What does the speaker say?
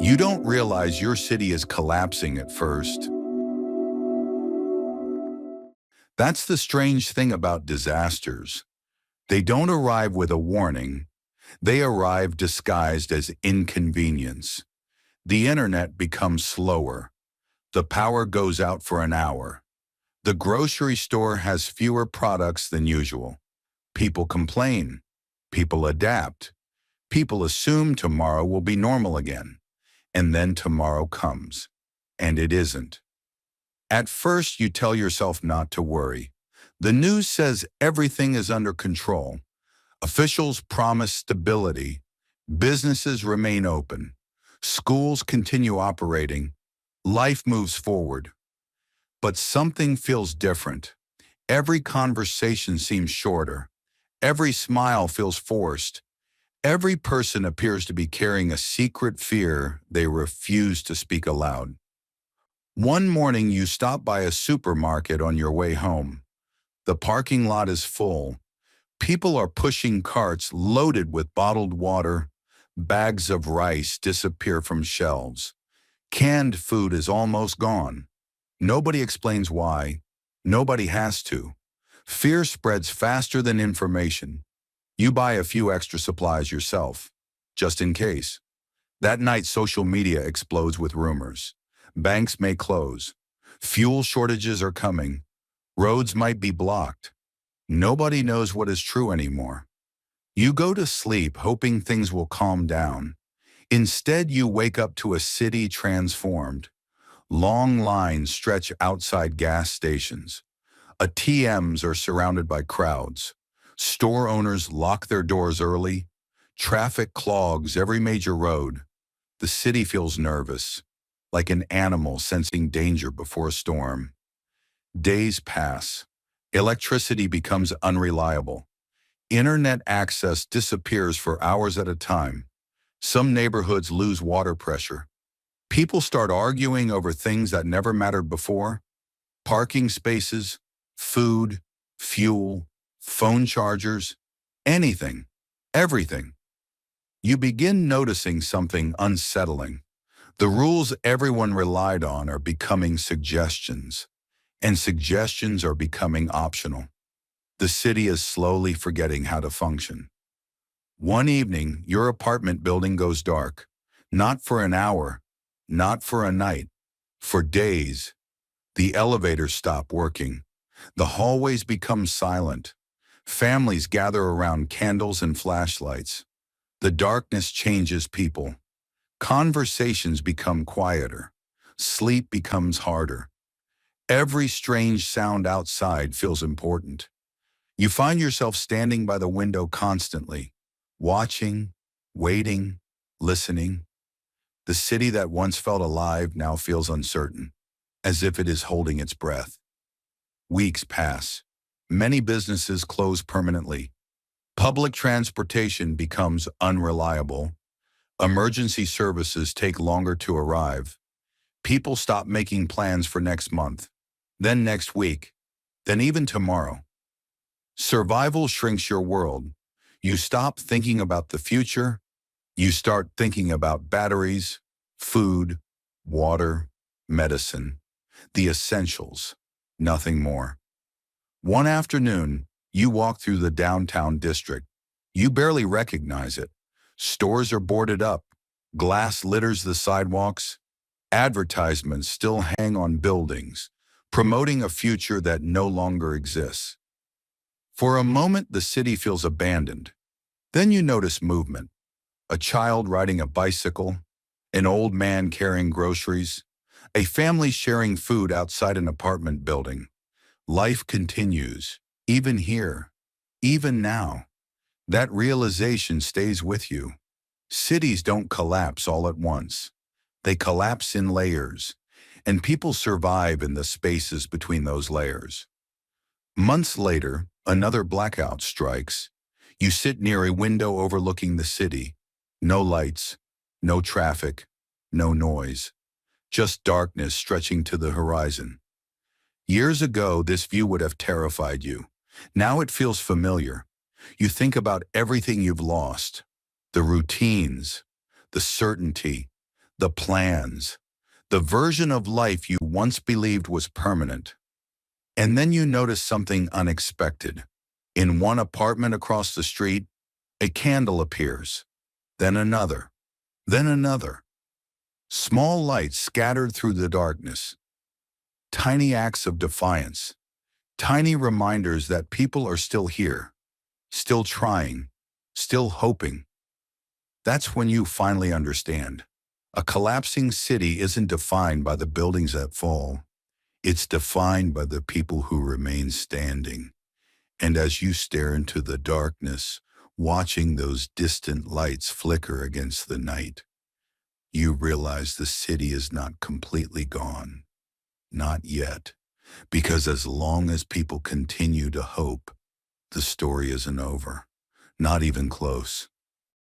You don't realize your city is collapsing at first. That's the strange thing about disasters. They don't arrive with a warning. They arrive disguised as inconvenience. The internet becomes slower. The power goes out for an hour. The grocery store has fewer products than usual. People complain. People adapt. People assume tomorrow will be normal again. And then tomorrow comes. And it isn't. At first, you tell yourself not to worry. The news says everything is under control. Officials promise stability. Businesses remain open. Schools continue operating. Life moves forward. But something feels different. Every conversation seems shorter. Every smile feels forced. Every person appears to be carrying a secret fear they refuse to speak aloud. One morning you stop by a supermarket on your way home. The parking lot is full. People are pushing carts loaded with bottled water. Bags of rice disappear from shelves. Canned food is almost gone. Nobody explains why. Nobody has to. Fear spreads faster than information. You buy a few extra supplies yourself, just in case. That night, social media explodes with rumors. Banks may close. Fuel shortages are coming. Roads might be blocked. Nobody knows what is true anymore. You go to sleep hoping things will calm down. Instead, you wake up to a city transformed. Long lines stretch outside gas stations. ATMs are surrounded by crowds. Store owners lock their doors early. Traffic clogs every major road. The city feels nervous, like an animal sensing danger before a storm. Days pass. Electricity becomes unreliable. Internet access disappears for hours at a time. Some neighborhoods lose water pressure. People start arguing over things that never mattered before. Parking spaces, food, fuel, phone chargers, anything, everything. You begin noticing something unsettling. The rules everyone relied on are becoming suggestions, and suggestions are becoming optional. The city is slowly forgetting how to function. One evening, your apartment building goes dark. Not for an hour, not for a night, for days. The elevators stop working. The hallways become silent. Families gather around candles and flashlights. The darkness changes people. Conversations become quieter. Sleep becomes harder. Every strange sound outside feels important. You find yourself standing by the window constantly, watching, waiting, listening. The city that once felt alive now feels uncertain, as if it is holding its breath. Weeks pass. Many businesses close permanently. Public transportation becomes unreliable. Emergency services take longer to arrive. People stop making plans for next month, then next week, then even tomorrow. Survival shrinks your world. You stop thinking about the future. You start thinking about batteries, food, water, medicine, the essentials, nothing more. One afternoon, you walk through the downtown district. You barely recognize it. Stores are boarded up. Glass litters the sidewalks. Advertisements still hang on buildings, promoting a future that no longer exists. For a moment, the city feels abandoned. Then you notice movement. A child riding a bicycle, an old man carrying groceries, a family sharing food outside an apartment building. Life continues, even here, even now. That realization stays with you. Cities don't collapse all at once. They collapse in layers, and people survive in the spaces between those layers. Months later, another blackout strikes. You sit near a window overlooking the city. No lights, no traffic, no noise. Just darkness stretching to the horizon. Years ago, this view would have terrified you. Now it feels familiar. You think about everything you've lost. The routines, the certainty, the plans, the version of life you once believed was permanent. And then you notice something unexpected. In one apartment across the street, a candle appears, then another, then another. Small lights scattered through the darkness. Tiny acts of defiance. Tiny reminders that people are still here, still trying, still hoping. That's when you finally understand. A collapsing city isn't defined by the buildings that fall. It's defined by the people who remain standing. And as you stare into the darkness, watching those distant lights flicker against the night, you realize the city is not completely gone. Not yet. Because as long as people continue to hope, the story isn't over. Not even close.